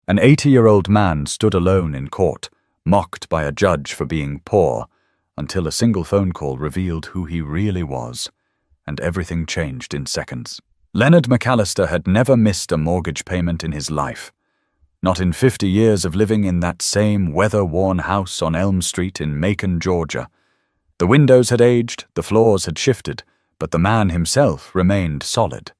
An 80-year-old man stood alone in court, mocked by a judge for being poor, until a single phone call revealed who he really was, and everything changed in seconds. Leonard McAllister had never missed a mortgage payment in his life. Not in 50 years of living in that same weather-worn house on Elm Street in Macon, Georgia. The windows had aged, the floors had shifted, but the man himself remained solid.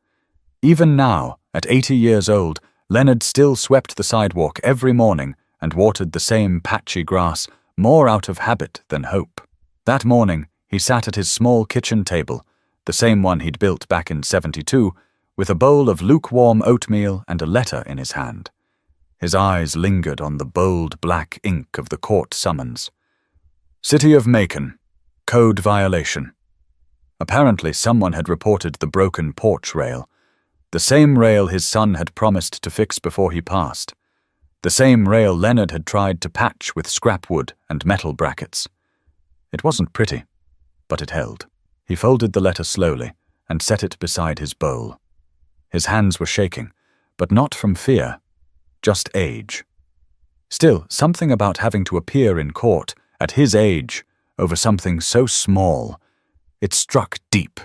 Even now, at 80 years old, Leonard still swept the sidewalk every morning and watered the same patchy grass, more out of habit than hope. That morning, he sat at his small kitchen table, the same one he'd built back in '72, with a bowl of lukewarm oatmeal and a letter in his hand. His eyes lingered on the bold black ink of the court summons. City of Macon. Code violation. Apparently someone had reported the broken porch rail. The same rail his son had promised to fix before he passed. The same rail Leonard had tried to patch with scrap wood and metal brackets. It wasn't pretty, but it held. He folded the letter slowly and set it beside his bowl. His hands were shaking, but not from fear, just age. Still, something about having to appear in court, at his age, over something so small, it struck deep.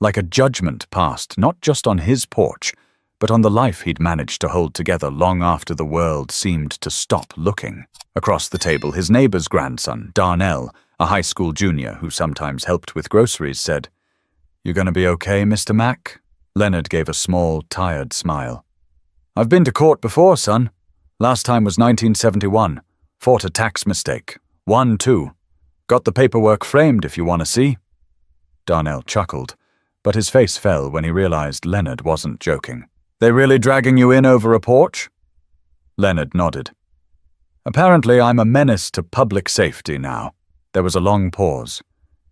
Like a judgment passed not just on his porch, but on the life he'd managed to hold together long after the world seemed to stop looking. Across the table, his neighbor's grandson, Darnell, a high school junior who sometimes helped with groceries, said, "You gonna be okay, Mr. Mack?" Leonard gave a small, tired smile. "I've been to court before, son. Last time was 1971. Fought a tax mistake. Won, too. Got the paperwork framed if you want to see." Darnell chuckled, but his face fell when he realized Leonard wasn't joking. "They really dragging you in over a porch?" Leonard nodded. "Apparently I'm a menace to public safety now." There was a long pause.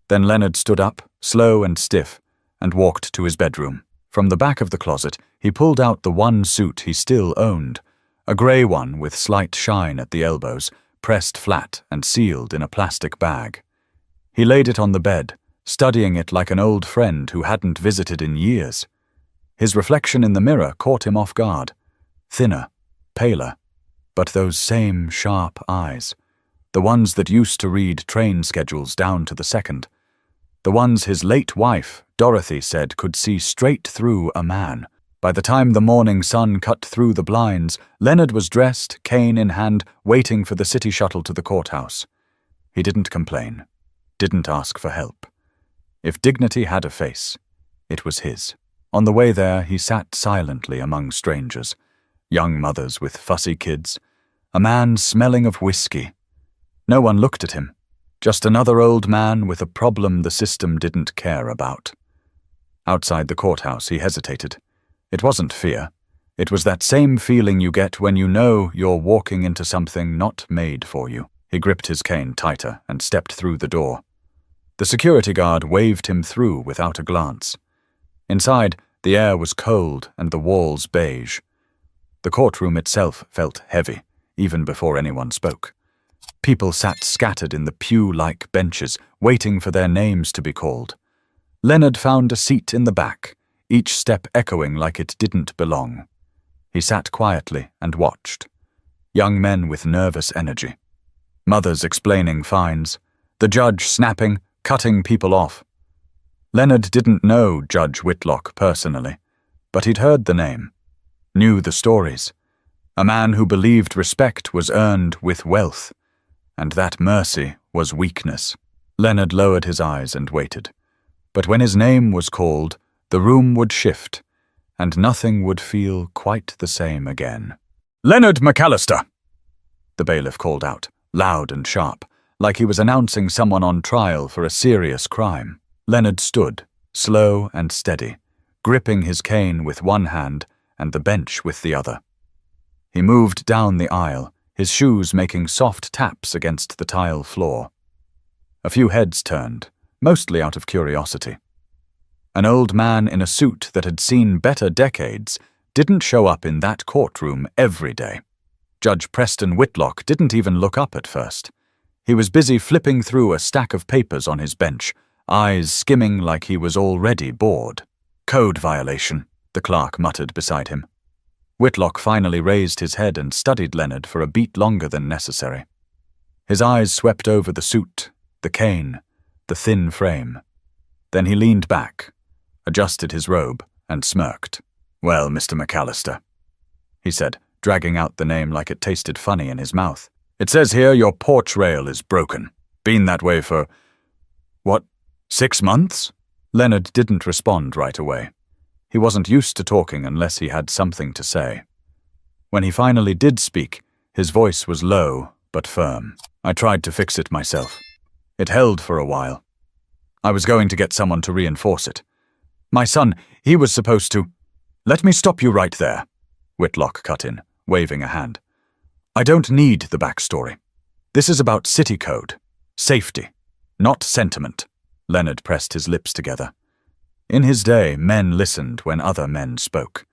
Then Leonard stood up, slow and stiff, and walked to his bedroom. From the back of the closet, he pulled out the one suit he still owned, a grey one with slight shine at the elbows, pressed flat and sealed in a plastic bag. He laid it on the bed, studying it like an old friend who hadn't visited in years. His reflection in the mirror caught him off guard. Thinner, paler, but those same sharp eyes. The ones that used to read train schedules down to the second. The ones his late wife, Dorothy, said could see straight through a man. By the time the morning sun cut through the blinds, Leonard was dressed, cane in hand, waiting for the city shuttle to the courthouse. He didn't complain, didn't ask for help. If dignity had a face, it was his. On the way there, he sat silently among strangers, young mothers with fussy kids, a man smelling of whiskey. No one looked at him, just another old man with a problem the system didn't care about. Outside the courthouse, he hesitated. It wasn't fear. It was that same feeling you get when you know you're walking into something not made for you. He gripped his cane tighter and stepped through the door. The security guard waved him through without a glance. Inside, the air was cold and the walls beige. The courtroom itself felt heavy, even before anyone spoke. People sat scattered in the pew-like benches, waiting for their names to be called. Leonard found a seat in the back, each step echoing like it didn't belong. He sat quietly and watched. Young men with nervous energy. Mothers explaining fines. The judge snapping, cutting people off. Leonard didn't know Judge Whitlock personally, but he'd heard the name, knew the stories. A man who believed respect was earned with wealth, and that mercy was weakness. Leonard lowered his eyes and waited. But when his name was called, the room would shift, and nothing would feel quite the same again. "Leonard McAllister!" the bailiff called out, loud and sharp, like he was announcing someone on trial for a serious crime. Leonard stood, slow and steady, gripping his cane with one hand and the bench with the other. He moved down the aisle, his shoes making soft taps against the tile floor. A few heads turned, mostly out of curiosity. An old man in a suit that had seen better decades didn't show up in that courtroom every day. Judge Preston Whitlock didn't even look up at first. He was busy flipping through a stack of papers on his bench, eyes skimming like he was already bored. "Code violation," the clerk muttered beside him. Whitlock finally raised his head and studied Leonard for a beat longer than necessary. His eyes swept over the suit, the cane, the thin frame. Then he leaned back, adjusted his robe, and smirked. "Well, Mr. McAllister," he said, dragging out the name like it tasted funny in his mouth. "It says here your porch rail is broken. Been that way for, 6 months?" Leonard didn't respond right away. He wasn't used to talking unless he had something to say. When he finally did speak, his voice was low but firm. "I tried to fix it myself. It held for a while. I was going to get someone to reinforce it. My son, he was supposed to—" "Let me stop you right there," Whitlock cut in, waving a hand. "I don't need the backstory. This is about city code, safety, not sentiment." Leonard pressed his lips together. In his day, men listened when other men spoke.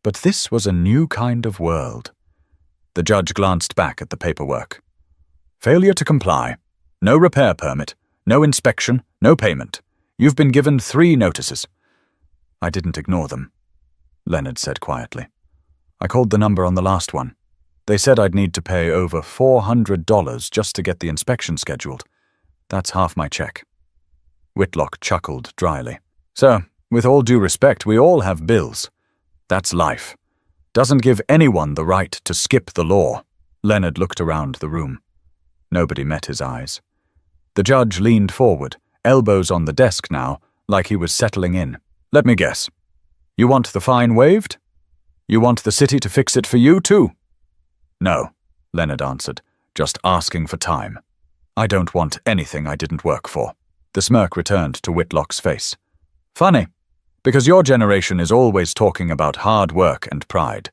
But this was a new kind of world. The judge glanced back at the paperwork. "Failure to comply. No repair permit. No inspection. No payment. You've been given 3 notices." "I didn't ignore them," Leonard said quietly. "I called the number on the last one. They said I'd need to pay over $400 just to get the inspection scheduled. That's half my check." Whitlock chuckled dryly. "Sir, with all due respect, we all have bills. That's life. Doesn't give anyone the right to skip the law." Leonard looked around the room. Nobody met his eyes. The judge leaned forward, elbows on the desk now, like he was settling in. "Let me guess. You want the fine waived? You want the city to fix it for you, too?" "No," Leonard answered, "just asking for time. I don't want anything I didn't work for." The smirk returned to Whitlock's face. "Funny, because your generation is always talking about hard work and pride.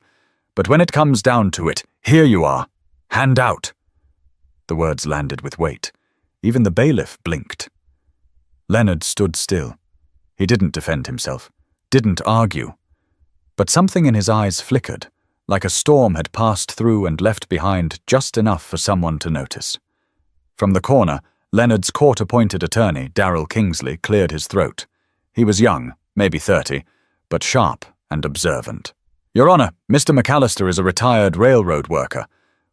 But when it comes down to it, here you are. Hand out." The words landed with weight. Even the bailiff blinked. Leonard stood still. He didn't defend himself, didn't argue. But something in his eyes flickered, like a storm had passed through and left behind just enough for someone to notice. From the corner, Leonard's court-appointed attorney, Darrell Kingsley, cleared his throat. He was young, maybe 30, but sharp and observant. "Your Honor, Mr. McAllister is a retired railroad worker,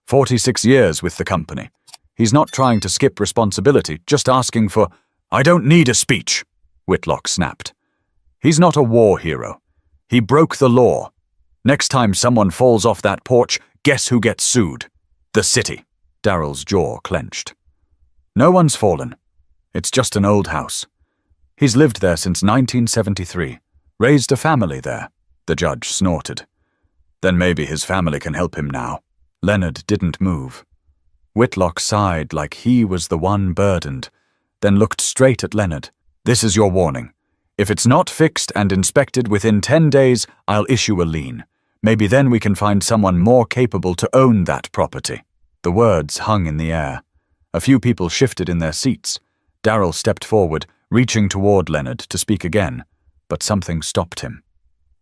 46 years with the company. He's not trying to skip responsibility, just asking for—" "I don't need a speech," Whitlock snapped. "He's not a war hero. He broke the law. Next time someone falls off that porch, guess who gets sued? The city." Darrell's jaw clenched. "No one's fallen. It's just an old house. He's lived there since 1973, raised a family there." The judge snorted. "Then maybe his family can help him now." Leonard didn't move. Whitlock sighed like he was the one burdened, then looked straight at Leonard. "This is your warning. If it's not fixed and inspected within 10 days, I'll issue a lien. Maybe then we can find someone more capable to own that property." The words hung in the air. A few people shifted in their seats. Darrell stepped forward, reaching toward Leonard to speak again, but something stopped him.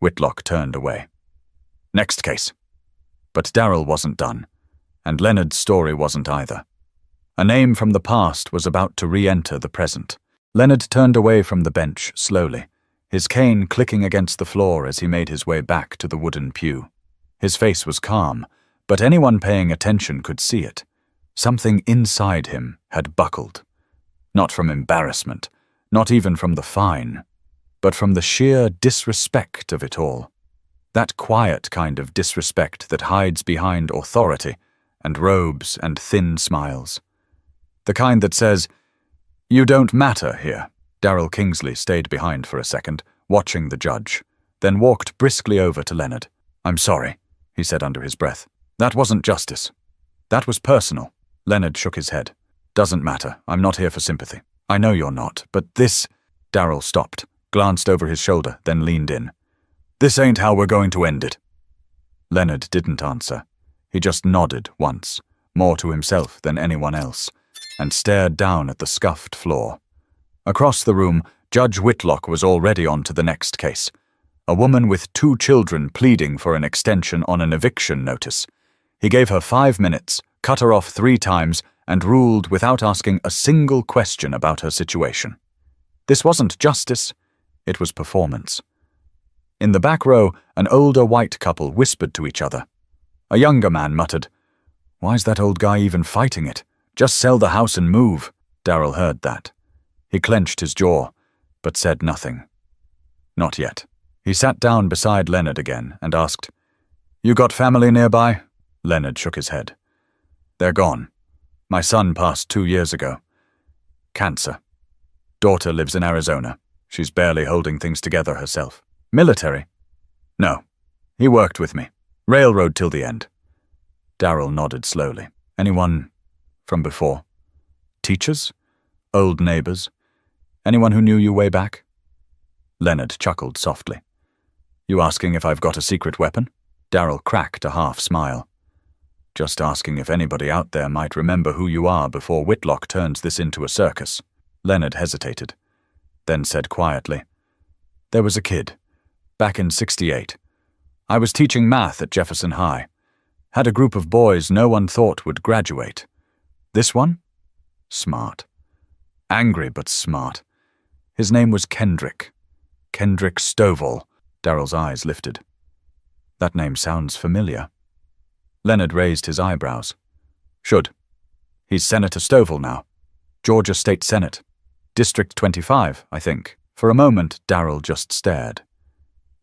Whitlock turned away. "Next case." But Darrell wasn't done, and Leonard's story wasn't either. A name from the past was about to re-enter the present. Leonard turned away from the bench slowly, his cane clicking against the floor as he made his way back to the wooden pew. His face was calm, but anyone paying attention could see it. Something inside him had buckled. Not from embarrassment, not even from the fine, but from the sheer disrespect of it all. That quiet kind of disrespect that hides behind authority and robes and thin smiles. The kind that says, "You don't matter here." Darrell Kingsley stayed behind for a second, watching the judge, then walked briskly over to Leonard. "I'm sorry," he said under his breath. "That wasn't justice. That was personal." Leonard shook his head. "Doesn't matter. I'm not here for sympathy. I know you're not, but this—" Darrell stopped, glanced over his shoulder, then leaned in. "This ain't how we're going to end it." Leonard didn't answer. He just nodded once, more to himself than anyone else, and stared down at the scuffed floor. Across the room, Judge Whitlock was already on to the next case. A woman with 2 children pleading for an extension on an eviction notice. He gave her 5 minutes, cut her off 3 times, and ruled without asking a single question about her situation. This wasn't justice, it was performance. In the back row, an older white couple whispered to each other. A younger man muttered, "Why's that old guy even fighting it? Just sell the house and move." Darryl heard that. He clenched his jaw, but said nothing. Not yet. He sat down beside Leonard again and asked, "You got family nearby?" Leonard shook his head. "They're gone. My son passed 2 years ago. Cancer. Daughter lives in Arizona. She's barely holding things together herself. Military? No. He worked with me. Railroad till the end." Darryl nodded slowly. "Anyone from before? Teachers? Old neighbors? Anyone who knew you way back?" Leonard chuckled softly. "You asking if I've got a secret weapon?" Darryl cracked a half smile. "Just asking if anybody out there might remember who you are before Whitlock turns this into a circus." Leonard hesitated, then said quietly, "There was a kid, back in '68. I was teaching math at Jefferson High. Had a group of boys no one thought would graduate. This one? Smart. Angry but smart. His name was Kendrick. Kendrick Stovall." Darryl's eyes lifted. "That name sounds familiar." Leonard raised his eyebrows. "Should. He's Senator Stovall now. Georgia State Senate. District 25, I think." For a moment, Darryl just stared.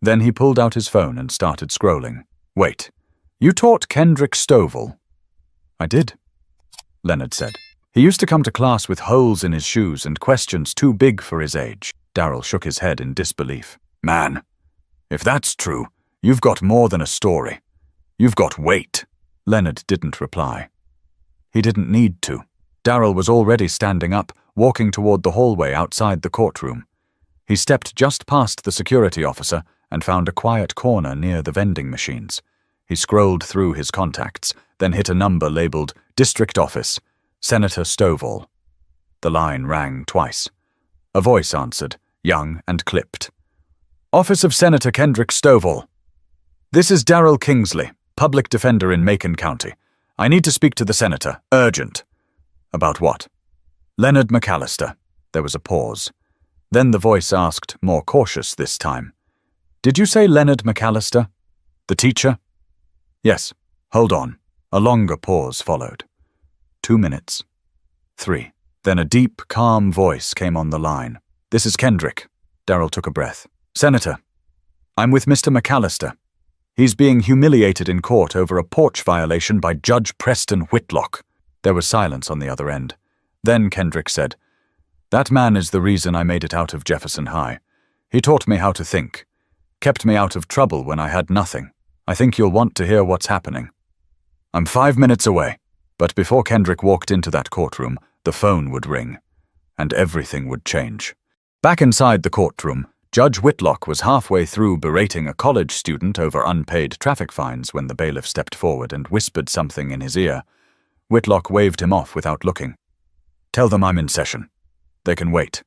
Then he pulled out his phone and started scrolling. "Wait, you taught Kendrick Stovall?" "I did," Leonard said. "He used to come to class with holes in his shoes and questions too big for his age." Darryl shook his head in disbelief. "Man, if that's true, you've got more than a story. You've got weight." Leonard didn't reply. He didn't need to. Darryl was already standing up, walking toward the hallway outside the courtroom. He stepped just past the security officer and found a quiet corner near the vending machines. He scrolled through his contacts, then hit a number labeled District Office, Senator Stovall. The line rang twice. A voice answered, young and clipped. "Office of Senator Kendrick Stovall. This is Darryl Kingsley, public defender in Macon County. I need to speak to the senator. Urgent." "About what?" "Leonard McAllister." There was a pause. Then the voice asked, more cautious this time, "Did you say Leonard McAllister? The teacher?" "Yes. Hold on." A longer pause followed. 2 minutes. 3. Then a deep, calm voice came on the line. "This is Kendrick." Darryl took a breath. "Senator, I'm with Mr. McAllister. He's being humiliated in court over a porch violation by Judge Preston Whitlock." There was silence on the other end. Then Kendrick said, "That man is the reason I made it out of Jefferson High. He taught me how to think. Kept me out of trouble when I had nothing. I think you'll want to hear what's happening." "I'm 5 minutes away." But before Kendrick walked into that courtroom, the phone would ring, and everything would change. Back inside the courtroom, Judge Whitlock was halfway through berating a college student over unpaid traffic fines when the bailiff stepped forward and whispered something in his ear. Whitlock waved him off without looking. "Tell them I'm in session. They can wait."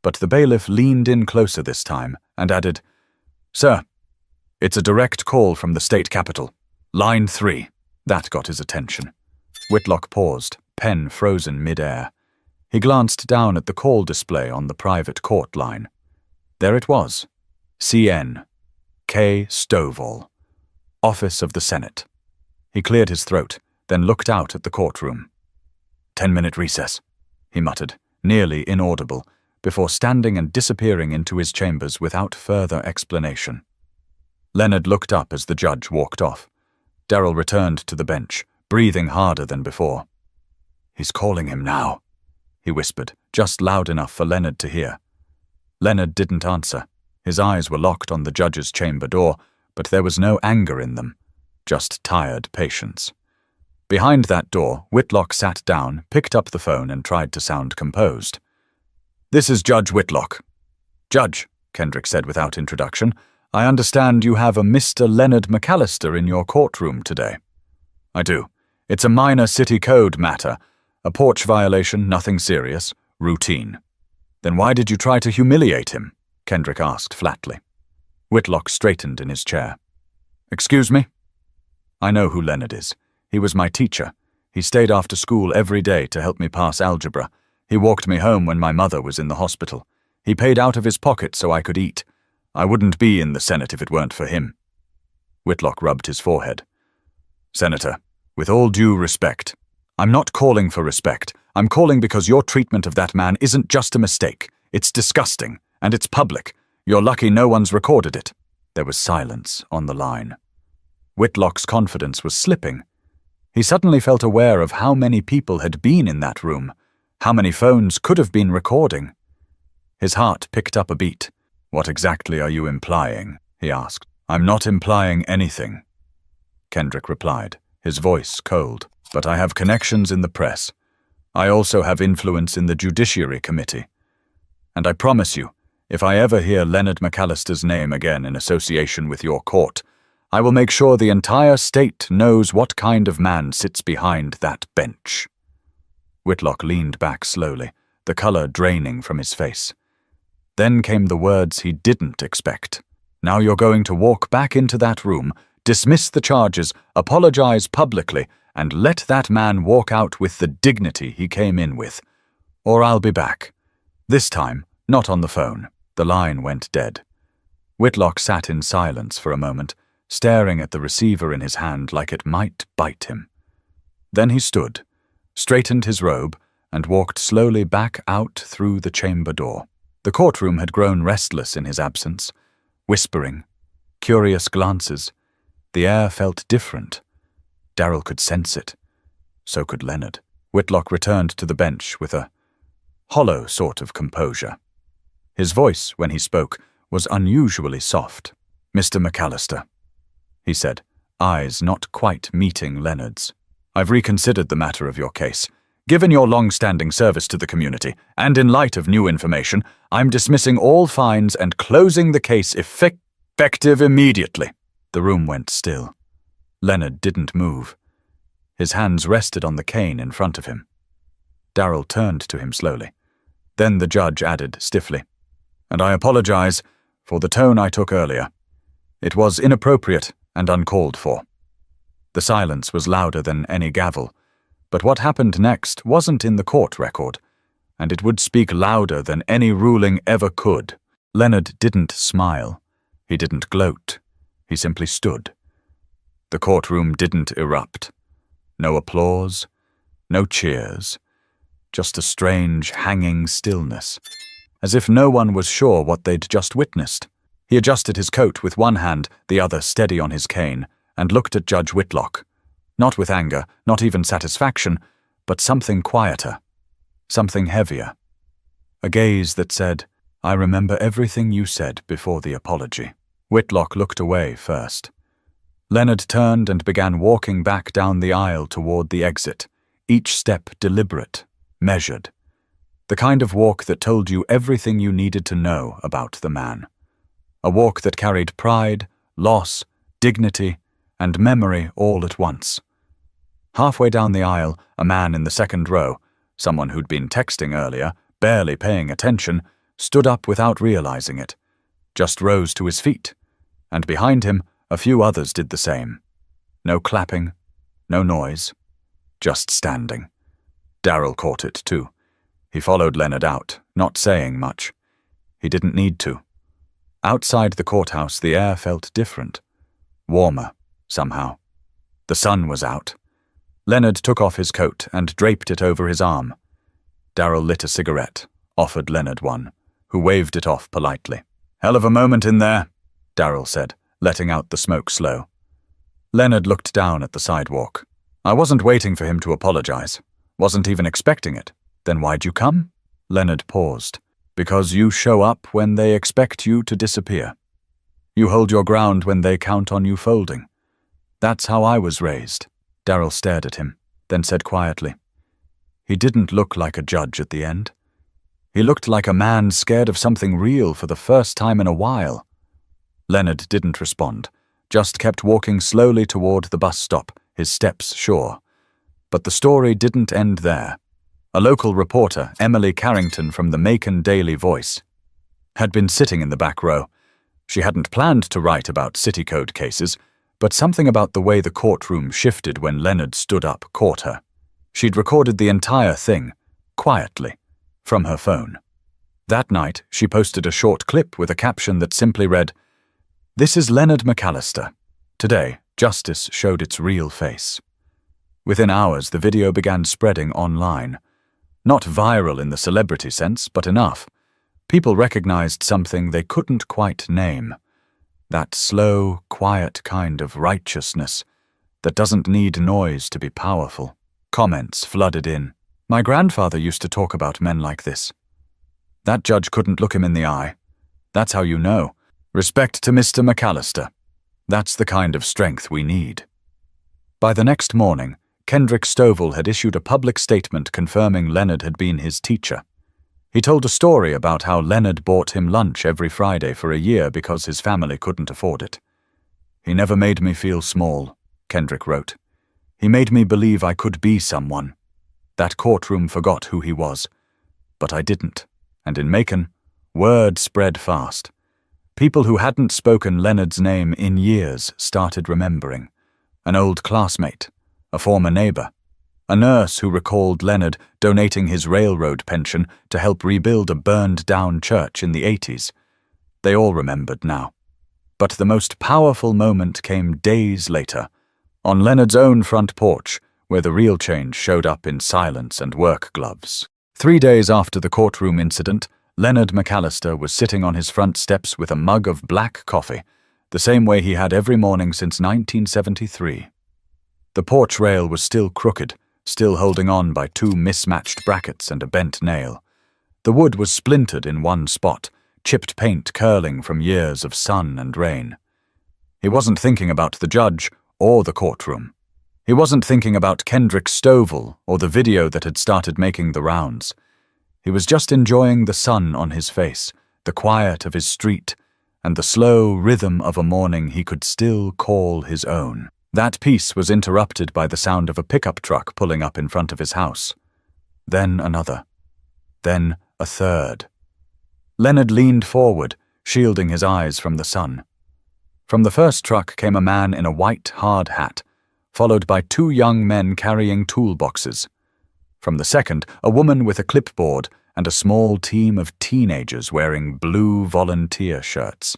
But the bailiff leaned in closer this time and added, "Sir, it's a direct call from the state capitol. Line 3. That got his attention. Whitlock paused, pen frozen mid-air. He glanced down at the call display on the private court line. There it was. CN. K. Stovall. Office of the Senate. He cleared his throat, then looked out at the courtroom. 10-minute recess, he muttered, nearly inaudible, before standing and disappearing into his chambers without further explanation. Leonard looked up as the judge walked off. Darryl returned to the bench, breathing harder than before. "He's calling him now," he whispered, just loud enough for Leonard to hear. Leonard didn't answer. His eyes were locked on the judge's chamber door, but there was no anger in them, just tired patience. Behind that door, Whitlock sat down, picked up the phone, and tried to sound composed. "This is Judge Whitlock." "Judge," Kendrick said without introduction, "I understand you have a Mr. Leonard McAllister in your courtroom today." "I do. It's a minor city code matter. A porch violation, nothing serious. Routine." "Then why did you try to humiliate him?" Kendrick asked flatly. Whitlock straightened in his chair. "Excuse me?" "I know who Leonard is. He was my teacher. He stayed after school every day to help me pass algebra. He walked me home when my mother was in the hospital. He paid out of his pocket so I could eat. I wouldn't be in the Senate if it weren't for him. Whitlock rubbed his forehead. Senator, with all due respect, I'm not calling for respect. I'm calling because your treatment of that man isn't just a mistake. It's disgusting, and it's public. You're lucky no one's recorded it. There was silence on the line. Whitlock's confidence was slipping. He suddenly felt aware of how many people had been in that room, how many phones could have been recording. His heart picked up a beat. What exactly are you implying? He asked. I'm not implying anything, Kendrick replied, his voice cold. But I have connections in the press. I also have influence in the Judiciary Committee. And I promise you, if I ever hear Leonard McAllister's name again in association with your court, I will make sure the entire state knows what kind of man sits behind that bench. Whitlock leaned back slowly, the color draining from his face. Then came the words he didn't expect. Now you're going to walk back into that room, dismiss the charges, apologize publicly, and let that man walk out with the dignity he came in with. Or I'll be back. This time, not on the phone. The line went dead. Whitlock sat in silence for a moment, staring at the receiver in his hand like it might bite him. Then he stood, straightened his robe, and walked slowly back out through the chamber door. The courtroom had grown restless in his absence, whispering, curious glances. The air felt different. Darryl could sense it. So could Leonard. Whitlock returned to the bench with a hollow sort of composure. His voice, when he spoke, was unusually soft. Mr. McAllister, he said, eyes not quite meeting Leonard's. I've reconsidered the matter of your case. Given your long-standing service to the community, and in light of new information, I'm dismissing all fines and closing the case effective immediately. The room went still. Leonard didn't move. His hands rested on the cane in front of him. Darryl turned to him slowly. Then the judge added stiffly, "And I apologize for the tone I took earlier. It was inappropriate and uncalled for." The silence was louder than any gavel, but what happened next wasn't in the court record, and it would speak louder than any ruling ever could. Leonard didn't smile. He didn't gloat. He simply stood. The courtroom didn't erupt. No applause, no cheers, just a strange, hanging stillness, as if no one was sure what they'd just witnessed. He adjusted his coat with one hand, the other steady on his cane, and looked at Judge Whitlock. Not with anger, not even satisfaction, but something quieter, something heavier. A gaze that said, "I remember everything you said before the apology." Whitlock looked away first. Leonard turned and began walking back down the aisle toward the exit, each step deliberate, measured. The kind of walk that told you everything you needed to know about the man. A walk that carried pride, loss, dignity, and memory all at once. Halfway down the aisle, a man in the second row, someone who'd been texting earlier, barely paying attention, stood up without realizing it, just rose to his feet, and behind him, a few others did the same. No clapping, no noise, just standing. Darryl caught it, too. He followed Leonard out, not saying much. He didn't need to. Outside the courthouse, the air felt different. Warmer, somehow. The sun was out. Leonard took off his coat and draped it over his arm. Darryl lit a cigarette, offered Leonard one, who waved it off politely. "Hell of a moment in there," Darryl said, letting out the smoke slow. Leonard looked down at the sidewalk. "I wasn't waiting for him to apologize. Wasn't even expecting it. Then why'd you come?" Leonard paused. "Because you show up when they expect you to disappear. You hold your ground when they count on you folding. That's how I was raised." Darryl stared at him, then said quietly, "He didn't look like a judge at the end. He looked like a man scared of something real for the first time in a while." Leonard didn't respond, just kept walking slowly toward the bus stop, his steps sure. But the story didn't end there. A local reporter, Emily Carrington from the Macon Daily Voice, had been sitting in the back row. She hadn't planned to write about city code cases, but something about the way the courtroom shifted when Leonard stood up caught her. She'd recorded the entire thing, quietly, from her phone. That night, she posted a short clip with a caption that simply read, "This is Leonard McAllister. Today, justice showed its real face." Within hours, the video began spreading online. Not viral in the celebrity sense, but enough. People recognized something they couldn't quite name. That slow, quiet kind of righteousness that doesn't need noise to be powerful. Comments flooded in. "My grandfather used to talk about men like this. That judge couldn't look him in the eye. That's how you know. Respect to Mr. McAllister. That's the kind of strength we need." By the next morning, Kendrick Stovall had issued a public statement confirming Leonard had been his teacher. He told a story about how Leonard bought him lunch every Friday for a year because his family couldn't afford it. "He never made me feel small," Kendrick wrote. "He made me believe I could be someone. That courtroom forgot who he was, but I didn't. And in Macon, word spread fast. People who hadn't spoken Leonard's name in years started remembering. An old classmate, a former neighbor, a nurse who recalled Leonard donating his railroad pension to help rebuild a burned-down church in the 80s. They all remembered now. But the most powerful moment came days later, on Leonard's own front porch, where the real change showed up in silence and work gloves. 3 days after the courtroom incident, Leonard McAllister was sitting on his front steps with a mug of black coffee, the same way he had every morning since 1973. The porch rail was still crooked, still holding on by 2 mismatched brackets and a bent nail. The wood was splintered in one spot, chipped paint curling from years of sun and rain. He wasn't thinking about the judge or the courtroom. He wasn't thinking about Kendrick Stovall or the video that had started making the rounds. He was just enjoying the sun on his face, the quiet of his street, and the slow rhythm of a morning he could still call his own. That peace was interrupted by the sound of a pickup truck pulling up in front of his house. Then another. Then a third. Leonard leaned forward, shielding his eyes from the sun. From the first truck came a man in a white, hard hat, followed by 2 young men carrying toolboxes. From the second, a woman with a clipboard and a small team of teenagers wearing blue volunteer shirts.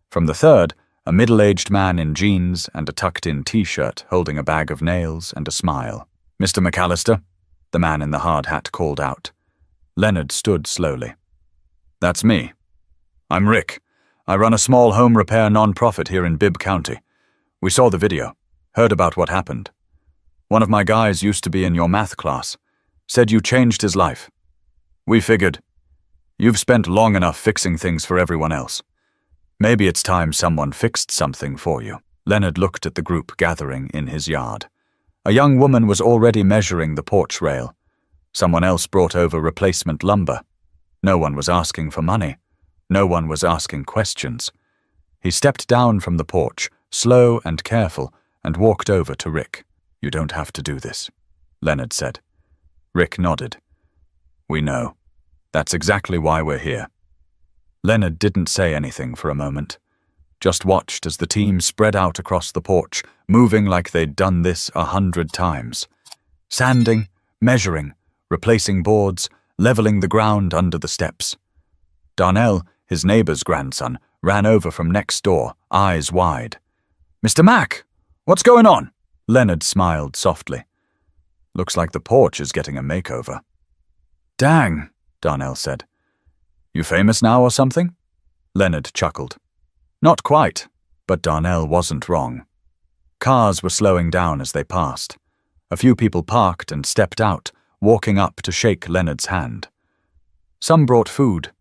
From the third, a middle-aged man in jeans and a tucked-in t-shirt holding a bag of nails and a smile. "Mr. McAllister," the man in the hard hat called out. Leonard stood slowly. "That's me. I'm Rick. I run a small home repair non-profit here in Bibb County. We saw the video. Heard about what happened. One of my guys used to be in your math class. Said you changed his life. We figured, you've spent long enough fixing things for everyone else. Maybe it's time someone fixed something for you." Leonard looked at the group gathering in his yard. A young woman was already measuring the porch rail. Someone else brought over replacement lumber. No one was asking for money. No one was asking questions. He stepped down from the porch, slow and careful, and walked over to Rick. "You don't have to do this," Leonard said. Rick nodded. "We know. That's exactly why we're here." Leonard didn't say anything for a moment, just watched as the team spread out across the porch, moving like they'd done this 100 times. Sanding, measuring, replacing boards, leveling the ground under the steps. Darnell, his neighbor's grandson, ran over from next door, eyes wide. "Mr. Mack! What's going on?" Leonard smiled softly. "Looks like the porch is getting a makeover." "Dang," Darnell said. "You famous now or something?" Leonard chuckled. Not quite, but Darnell wasn't wrong. Cars were slowing down as they passed. A few people parked and stepped out, walking up to shake Leonard's hand. Some brought food.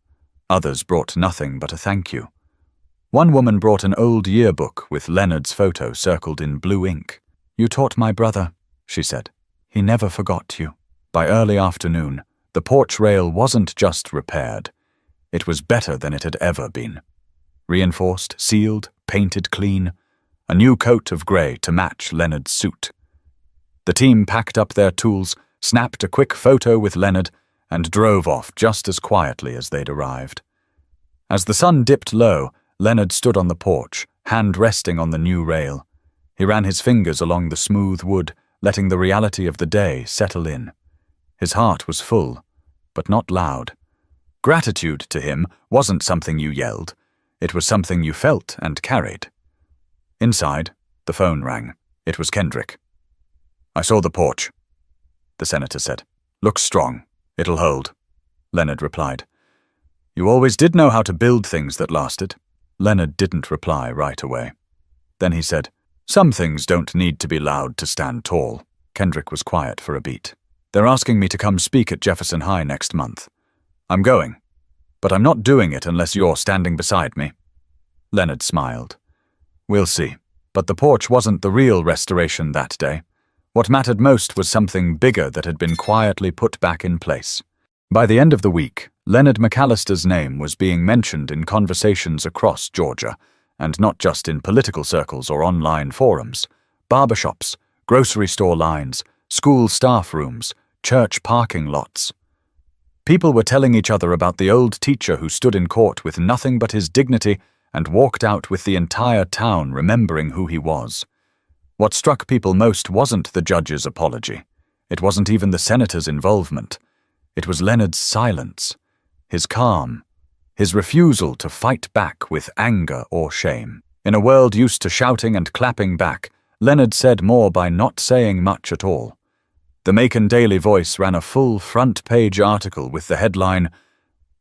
Others brought nothing but a thank you. One woman brought an old yearbook with Leonard's photo circled in blue ink. "You taught my brother," she said. "He never forgot you." By early afternoon, the porch rail wasn't just repaired. It was better than it had ever been. Reinforced, sealed, painted clean, a new coat of grey to match Leonard's suit. The team packed up their tools, snapped a quick photo with Leonard, and drove off just as quietly as they'd arrived. As the sun dipped low, Leonard stood on the porch, hand resting on the new rail. He ran his fingers along the smooth wood, letting the reality of the day settle in. His heart was full, but not loud. Gratitude to him wasn't something you yelled. It was something you felt and carried. Inside, the phone rang. It was Kendrick. "I saw the porch," the senator said. "Looks strong. It'll hold," Leonard replied. "You always did know how to build things that lasted." Leonard didn't reply right away. Then he said, "Some things don't need to be loud to stand tall." Kendrick was quiet for a beat. "They're asking me to come speak at Jefferson High next month. I'm going, but I'm not doing it unless you're standing beside me." Leonard smiled. "We'll see." But the porch wasn't the real restoration that day. What mattered most was something bigger that had been quietly put back in place. By the end of the week, Leonard McAllister's name was being mentioned in conversations across Georgia, and not just in political circles or online forums. Barbershops, grocery store lines, school staff rooms, church parking lots. People were telling each other about the old teacher who stood in court with nothing but his dignity and walked out with the entire town remembering who he was. What struck people most wasn't the judge's apology. It wasn't even the senator's involvement. It was Leonard's silence, his calm, his refusal to fight back with anger or shame. In a world used to shouting and clapping back, Leonard said more by not saying much at all. The Macon Daily Voice ran a full front-page article with the headline,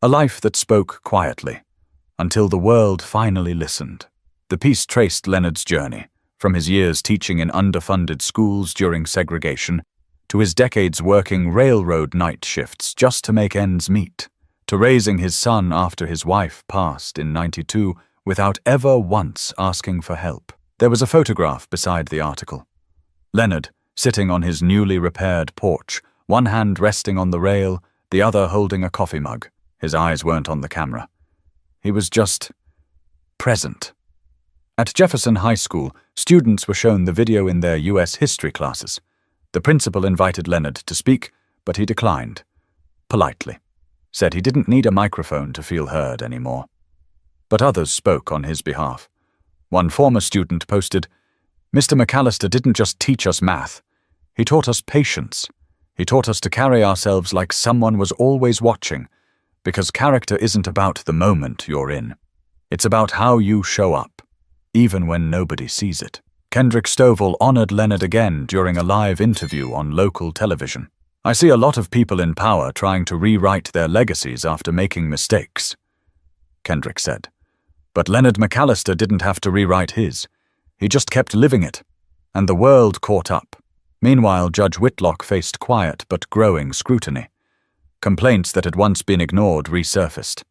"A Life That Spoke Quietly, Until the World Finally Listened." The piece traced Leonard's journey, from his years teaching in underfunded schools during segregation, to his decades working railroad night shifts just to make ends meet, to raising his son after his wife passed in '92 without ever once asking for help. There was a photograph beside the article. Leonard, sitting on his newly repaired porch, one hand resting on the rail, the other holding a coffee mug. His eyes weren't on the camera. He was just present. At Jefferson High School, students were shown the video in their U.S. history classes. The principal invited Leonard to speak, but he declined. Politely. Said he didn't need a microphone to feel heard anymore. But others spoke on his behalf. One former student posted, "Mr. McAllister didn't just teach us math. He taught us patience. He taught us to carry ourselves like someone was always watching, because character isn't about the moment you're in. It's about how you show up, even when nobody sees it." Kendrick Stovall honored Leonard again during a live interview on local television. "I see a lot of people in power trying to rewrite their legacies after making mistakes," Kendrick said. But Leonard McAllister didn't have to rewrite his. He just kept living it, and the world caught up. Meanwhile, Judge Whitlock faced quiet but growing scrutiny. Complaints that had once been ignored resurfaced.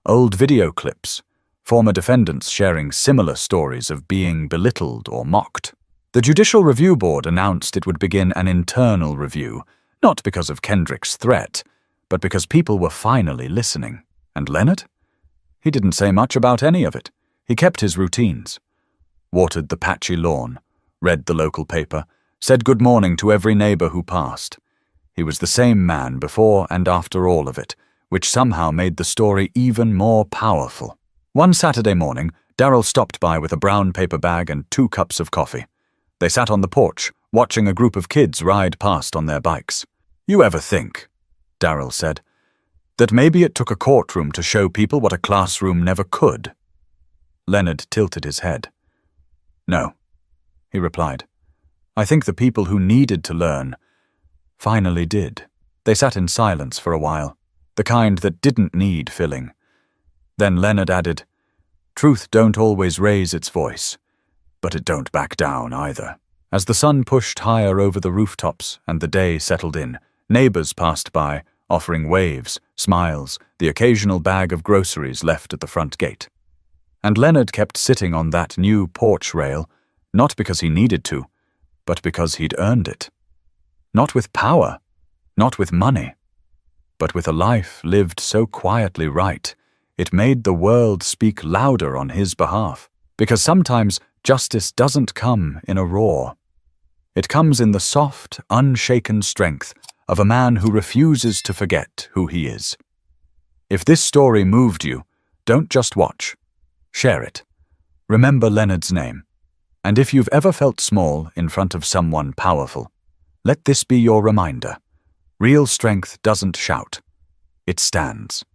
Old video clips, former defendants sharing similar stories of being belittled or mocked. The Judicial Review Board announced it would begin an internal review, not because of Kendrick's threat, but because people were finally listening. And Leonard? He didn't say much about any of it. He kept his routines. Watered the patchy lawn, read the local paper, said good morning to every neighbor who passed. He was the same man before and after all of it, which somehow made the story even more powerful. One Saturday morning, Darryl stopped by with a brown paper bag and 2 cups of coffee. They sat on the porch, watching a group of kids ride past on their bikes. "You ever think," Darryl said, "that maybe it took a courtroom to show people what a classroom never could?" Leonard tilted his head. "No," he replied. "I think the people who needed to learn finally did." They sat in silence for a while, the kind that didn't need filling. Then Leonard added, "Truth don't always raise its voice, but it don't back down either." As the sun pushed higher over the rooftops and the day settled in, neighbors passed by, offering waves, smiles, the occasional bag of groceries left at the front gate. And Leonard kept sitting on that new porch rail, not because he needed to, but because he'd earned it. Not with power, not with money, but with a life lived so quietly right, it made the world speak louder on his behalf. Because sometimes justice doesn't come in a roar. It comes in the soft, unshaken strength of a man who refuses to forget who he is. If this story moved you, don't just watch. Share it. Remember Leonard's name. And if you've ever felt small in front of someone powerful, let this be your reminder. Real strength doesn't shout. It stands.